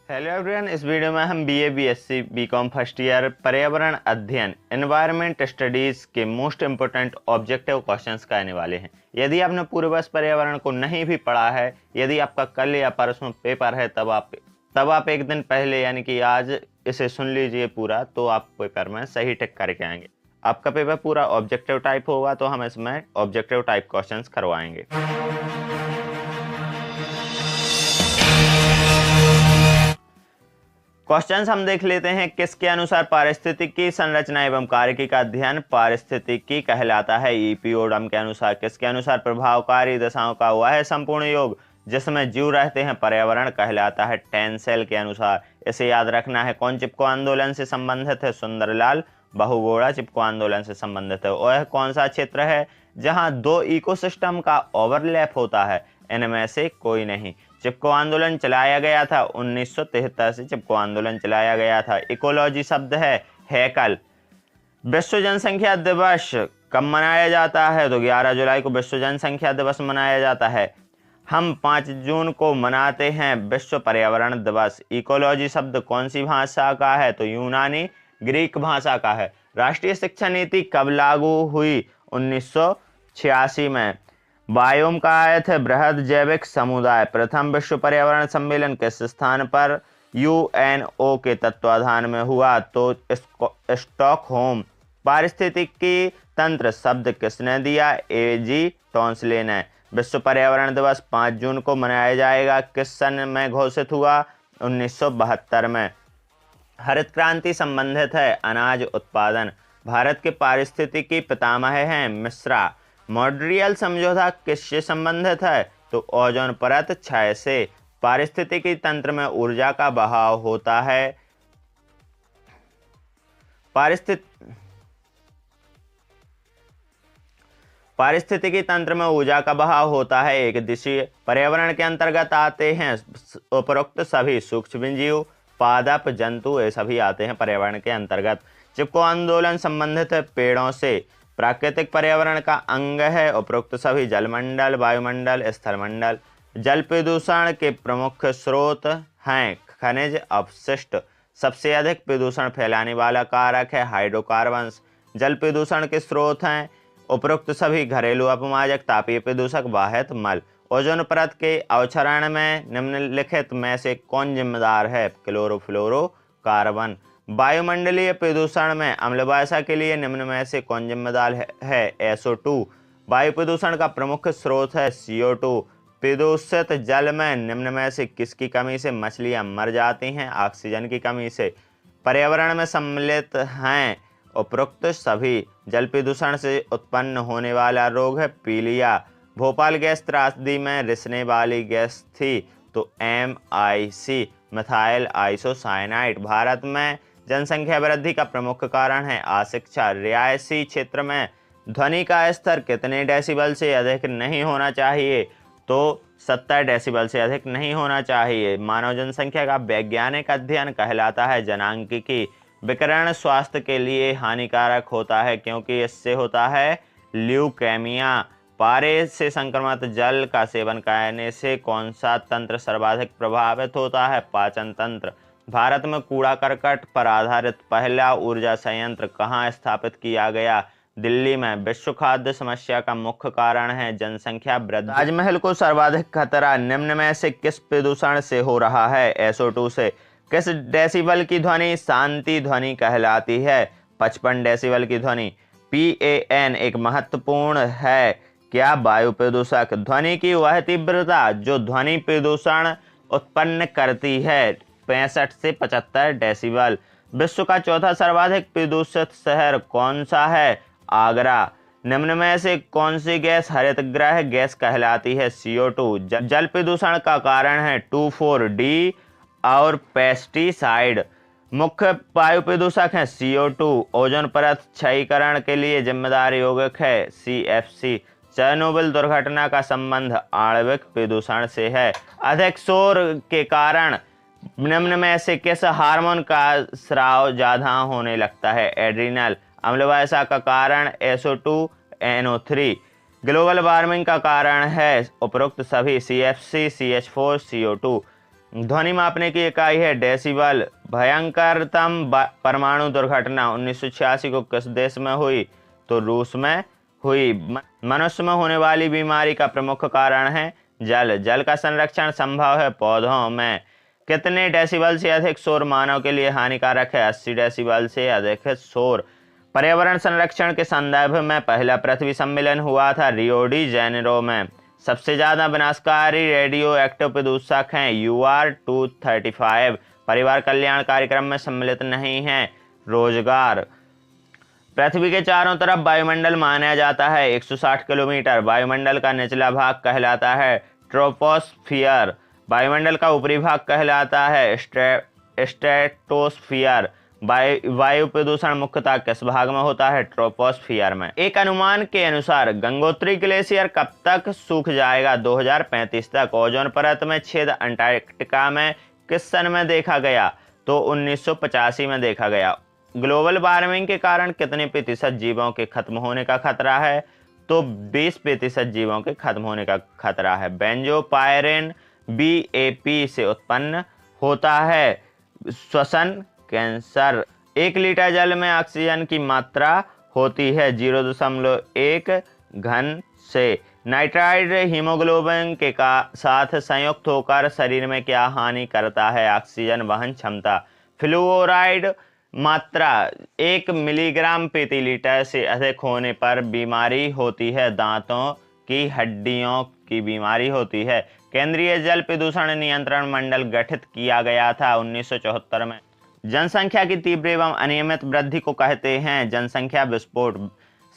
Hello everyone, इस video में हम BA, BSc, BCom first year पर्यावरण अध्ययन एनवायरनमेंट स्टडीज के मोस्ट इंपोर्टेंट ऑब्जेक्टिव क्वेश्चंस का आने वाले हैं। यदि आपने पूरे वर्ष पर्यावरण को नहीं भी पढ़ा है, यदि आपका कल या परसों पेपर है, तब आप एक दिन पहले यानी कि आज इसे सुन लीजिए पूरा, तो आप पेपर में सही टिक करके आएंगे। आपका पेपर पूरा ऑब्जेक्टिव टाइप होगा, तो हम इसमें ऑब्जेक्टिव टाइप क्वेश्चन करवाएंगे। क्वेश्चंस हम देख लेते हैं। किसके अनुसार पारिस्थितिकी संरचना एवं कार्यकी का अध्ययन पारिस्थितिकी कहलाता है? ईपीओडम के अनुसार। किसके अनुसार प्रभावकारी दशाओं का वह संपूर्ण योग जिसमें जीव रहते हैं पर्यावरण कहलाता है? टेंसेल के अनुसार। इसे याद रखना है। कौन चिपको आंदोलन से संबंधित है? सुंदरलाल बहुगोड़ा चिपको आंदोलन से संबंधित है। वह कौन सा क्षेत्र है जहां दो इकोसिस्टम का ओवरलैप होता है? इनमें से कोई नहीं। चिपको आंदोलन चलाया गया था 1973 से चिपको आंदोलन चलाया गया था। इकोलॉजी शब्द है हैकल। विश्व जनसंख्या दिवस कब मनाया जाता है? तो 11 जुलाई को विश्व जनसंख्या दिवस मनाया जाता है। हम 5 जून को मनाते हैं विश्व पर्यावरण दिवस। इकोलॉजी शब्द कौन सी भाषा का है? तो यूनानी ग्रीक भाषा का है। राष्ट्रीय शिक्षा नीति कब लागू हुई? 1986 में। बायोम का अर्थ है बृहद जैविक समुदाय। प्रथम विश्व पर्यावरण सम्मेलन किस स्थान पर यूएनओ के तत्वाधान में हुआ? तो स्टॉकहोम। पारिस्थितिकी तंत्र शब्द किसने दिया? एजी टॉन्सले ने। विश्व पर्यावरण दिवस 5 जून को मनाया जाएगा। किस सन में घोषित हुआ? 1972 में। हरित क्रांति संबंधित है अनाज उत्पादन। भारत के पारिस्थितिकी पितामह हैं मिश्रा। मॉन्ट्रियल समझौता किससे संबंधित है? तो ओजोन परत क्षय से। पारिस्थितिकी तंत्र में ऊर्जा का बहाव होता है। पारिस्थितिकी तंत्र में ऊर्जा का बहाव होता है एक दिशीय। पर्यावरण के अंतर्गत आते हैं उपरोक्त सभी सूक्ष्म जीव, पादप, जंतु, ये सभी आते हैं पर्यावरण के अंतर्गत। चिपको आंदोलन संबंधित है पेड़ों से। प्राकृतिक पर्यावरण का अंग है उपरोक्त सभी जलमंडल, वायुमंडल, स्थलमंडल। जल प्रदूषण के प्रमुख स्रोत हैं खनिज अपशिष्ट। सबसे अधिक प्रदूषण फैलाने वाला कारक है हाइड्रोकार्बन्स। जल प्रदूषण के स्रोत हैं उपरोक्त सभी घरेलू अपमारक, तापीय प्रदूषक, वाहित मल। ओजोन परत के अवक्षरण में निम्नलिखित में से कौन जिम्मेदार है? क्लोरोफ्लोरोकार्बन। वायुमंडलीय प्रदूषण में अम्ल वर्षा के लिए निम्न में से कौन जिम्मेदार है? SO2। वायु प्रदूषण का प्रमुख स्रोत है CO2। प्रदूषित जल में निम्न में से किसकी कमी से मछलियां मर जाती हैं? ऑक्सीजन की कमी से। पर्यावरण में सम्मिलित हैं उपरोक्त सभी। जल प्रदूषण से उत्पन्न होने वाला रोग है पीलिया। भोपाल गैस त्रासदी में रिसने वाली गैस थी तो MIC मिथाइल आइसोसाइनाइड। भारत में जनसंख्या वृद्धि का प्रमुख कारण है अशिक्षा। रिहायशी क्षेत्र में ध्वनि का स्तर कितने डेसिबल से अधिक नहीं होना चाहिए? तो 70 डेसिबल से अधिक नहीं होना चाहिए। मानव जनसंख्या का वैज्ञानिक अध्ययन कहलाता है जनांकिकी। विकिरण स्वास्थ्य के लिए हानिकारक होता है क्योंकि इससे होता है ल्यूकेमिया। पारे से संक्रमित जल का सेवन करने से कौन सा तंत्र सर्वाधिक प्रभावित होता है? पाचन तंत्र। भारत में कूड़ा करकट पर आधारित पहला ऊर्जा संयंत्र कहाँ स्थापित किया गया? दिल्ली में। विश्व खाद्य समस्या का मुख्य कारण है जनसंख्या वृद्धि। ताजमहल को सर्वाधिक खतरा निम्न में से किस प्रदूषण से हो रहा है? SO2 से। किस डेसिबल की ध्वनि शांति ध्वनि कहलाती है? 55 डेसिबल की ध्वनि। PAN एक महत्वपूर्ण है क्या वायु प्रदूषक? ध्वनि की वह तीव्रता जो ध्वनि प्रदूषण उत्पन्न करती है 65 से 75 डेसिबल। विश्व का चौथा सर्वाधिक प्रदूषित शहर कौन सा है? आगरा। निम्न में से कौन सी गैस हरितगृह गैस कहलाती है? CO2। जल प्रदूषण का कारण है 2,4-D और पेस्टिसाइड। मुख्य वायु प्रदूषक हैं CO2। ओजोन परत क्षयीकरण के लिए जिम्मेदार यौगिक है CFC। चेरनोबिल दुर्घटना का संबंध आणविक प्रदूषण से है। अधिक शोर के कारण निम्न में से किस हार्मोन का स्राव ज्यादा होने लगता है? एड्रिनल। अम्ल वर्षा का कारण SO2NO3। ग्लोबल वार्मिंग का कारण है उपरोक्त सभी CFC, CH4, CO2। ध्वनि मापने की इकाई है डेसिबल। भयंकरतम परमाणु दुर्घटना 1986 को किस देश में हुई? तो रूस में हुई। मनुष्य में होने वाली बीमारी का प्रमुख कारण है जल। जल का संरक्षण संभव है पौधों में। कितने डेसिबल से अधिक शोर मानव के लिए हानिकारक है? 80 डेसिबल से अधिक शोर। पर्यावरण संरक्षण के संदर्भ में पहला पृथ्वी सम्मेलन हुआ था रियो डी जेनेरो में। सबसे ज्यादा विनाशकारी रेडियो एक्टिव प्रदूषक हैं UR-235। परिवार कल्याण कार्यक्रम में सम्मिलित नहीं है। रोजगार। पृथ्वी के चारों तरफ वायुमंडल माना जाता है 160 किलोमीटर। वायुमंडल का निचला भाग कहलाता है ट्रोपोस्फियर। वायुमंडल का ऊपरी भाग कहलाता है स्ट्रेटोस्फियर। वायु प्रदूषण मुख्यतः किस भाग में होता है? ट्रोपोस्फियर में। एक अनुमान के अनुसार गंगोत्री ग्लेशियर कब तक सूख जाएगा? 2035 तक। ओजोन परत में छेद अंटार्कटिका में किस सन में देखा गया? तो 1985 में देखा गया। ग्लोबल वार्मिंग के कारण कितने प्रतिशत जीवों के खत्म होने का खतरा है? तो 20% जीवों के खत्म होने का खतरा है। बेंजोपायरेन BAP से उत्पन्न होता है श्वसन कैंसर। 1 लीटर जल में ऑक्सीजन की मात्रा होती है 0.1 घन से। नाइट्राइड हीमोग्लोबिन के साथ संयुक्त होकर शरीर में क्या हानि करता है? ऑक्सीजन वहन क्षमता। फ्लूओराइड मात्रा 1 मिलीग्राम प्रति लीटर से अधिक होने पर बीमारी होती है, दांतों की हड्डियों की बीमारी होती है। केंद्रीय जल प्रदूषण नियंत्रण मंडल गठित किया गया था 1974 में। जनसंख्या की तीव्र एवं अनियमित वृद्धि को कहते हैं जनसंख्या विस्फोट।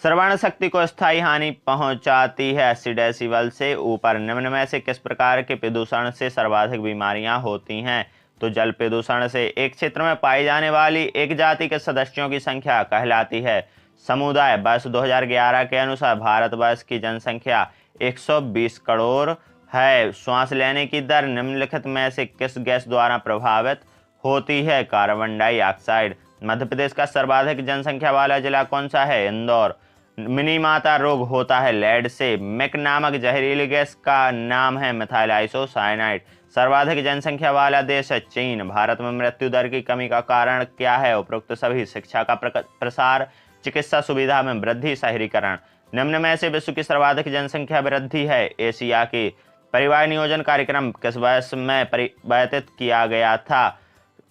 श्रवण शक्ति को स्थायी हानि पहुंचाती है 80 डेसिबल से ऊपर। निम्न में से किस प्रकार के प्रदूषण से सर्वाधिक बीमारियां होती हैं? तो जल प्रदूषण से एक क्षेत्र में पाई जाने वाली एक जाति के सदस्यों की संख्या कहलाती है समुदाय। वर्ष 2011 के अनुसार भारतवर्ष की जनसंख्या 120 करोड़ है। श्वास लेने की दर निम्नलिखित में से किस गैस द्वारा प्रभावित होती है? Carbon dioxide. मध्य प्रदेश का सर्वाधिक जनसंख्या वाला जिला कौन सा है? इंदौर। मिनीमाता रोग होता है लेड से। मिक नामक जहरीली गैस का नाम है मिथाइल आइसोसाइनाइड। सर्वाधिक जनसंख्या वाला देश है चीन। भारत में मृत्यु दर की कमी का कारण क्या है? उपरोक्त सभी। शिक्षा का प्रसार, चिकित्सा सुविधा में वृद्धि, शहरीकरण। निम्न में से विश्व की सर्वाधिक जनसंख्या वृद्धि है एशिया की। परिवार नियोजन कार्यक्रम किस वर्ष में परिवर्तित किया गया था?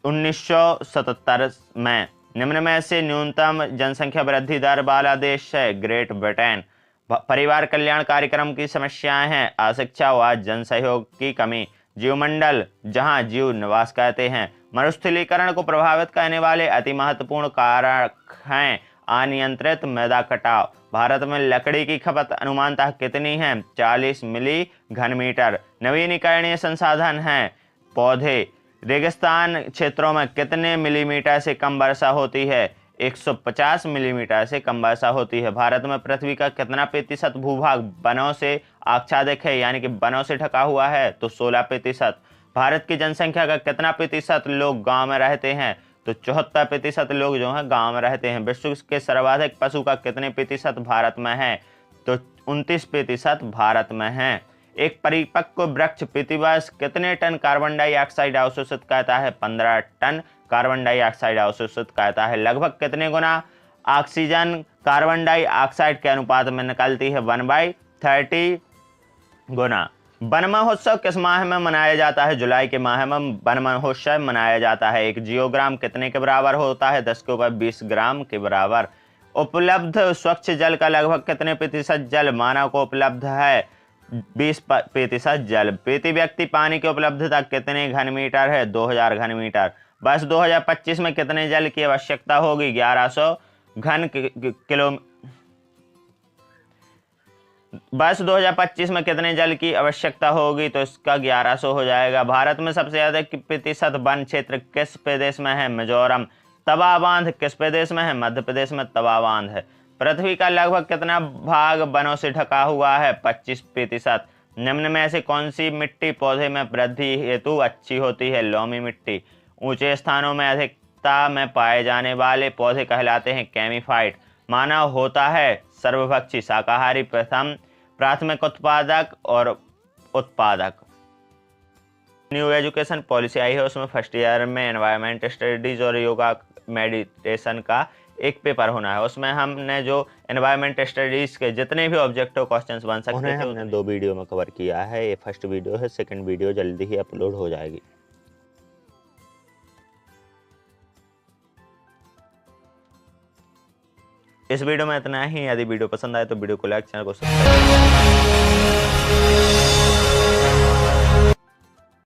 1977 में। निम्न में से न्यूनतम जनसंख्या वृद्धि दर वाला देश है ग्रेट ब्रिटेन। परिवार कल्याण कार्यक्रम की समस्याएं हैं अशिक्षा व जनसहयोग की कमी, जीवमंडल जहां जीव निवास करते हैं। मरुस्थलीकरण को प्रभावित करने वाले अति महत्वपूर्ण कारक हैं अनियंत्रित मृदा कटाव। भारत में लकड़ी की खपत अनुमानतः कितनी है? 40 मिली घन मीटर। नवीनीकरणीय संसाधन हैं पौधे। रेगिस्तान क्षेत्रों में कितने मिलीमीटर से कम वर्षा होती है? 150 मिलीमीटर से कम वर्षा होती है। भारत में पृथ्वी का कितना प्रतिशत भूभाग वनों से आच्छादित है यानी कि वनों से ढका हुआ है? तो 16%। भारत की जनसंख्या का कितना प्रतिशत लोग गांव में रहते हैं? तो 74% लोग जो हैं गांव में रहते हैं। विश्व के सर्वाधिक पशु का कितने प्रतिशत भारत में है? तो 29% भारत में है। एक परिपक्व वृक्ष प्रतिवर्ष कितने टन कार्बन डाइऑक्साइड अवशोषित करता है? 15 टन कार्बन डाइऑक्साइड अवशोषित करता है। लगभग कितने गुना ऑक्सीजन कार्बन डाइऑक्साइड के अनुपात में निकलती है? 1/30 गुना। वन महोत्सव किस माह में मनाया जाता है? जुलाई के माह में वन महोत्सव मनाया जाता है। 1 जियोग्राम कितने के बराबर होता है? 10⁻20 ग्राम के बराबर। उपलब्ध स्वच्छ जल का लगभग कितने प्रतिशत जल मानव को उपलब्ध है? 20% जल। प्रति व्यक्ति पानी की उपलब्धता कितने घन मीटर है? 2000 घन मीटर। बस 2025 में कितने जल की आवश्यकता होगी? 1100 घन किलो। बस 2025 में कितने जल की आवश्यकता होगी? तो इसका 1100 हो जाएगा। भारत में सबसे अधिक प्रतिशत वन क्षेत्र किस प्रदेश में है? मिजोरम। तवा बांध किस प्रदेश में है? मध्य प्रदेश में तवा बांध है। पृथ्वी का लगभग कितना भाग वनों से ढका हुआ है? 25%। निम्न में से कौन सी मिट्टी पौधे में वृद्धि हेतु अच्छी होती है? लोमी मिट्टी। ऊंचे स्थानों में अधिकता में पाए जाने वाले पौधे कहलाते हैं कैमीफाइट। मानव होता है सर्वभक्षी शाकाहारी, प्राथमिक उत्पादक और उत्पादक। न्यू एजुकेशन पॉलिसी आई है, उसमें फर्स्ट ईयर में एनवायरमेंट स्टडीज और योगा मेडिटेशन का एक पेपर होना है। उसमें हमने जो एनवायरमेंट स्टडीज के जितने भी ऑब्जेक्टिव क्वेश्चंस बन सकते थे हमने 2 वीडियो में कवर किया है। ये फर्स्ट वीडियो है, सेकंड वीडियो जल्दी ही अपलोड हो जाएगी। इस वीडियो में इतना ही। यदि वीडियो पसंद आए तो वीडियो को लाइक, चैनल को सब्सक्राइब।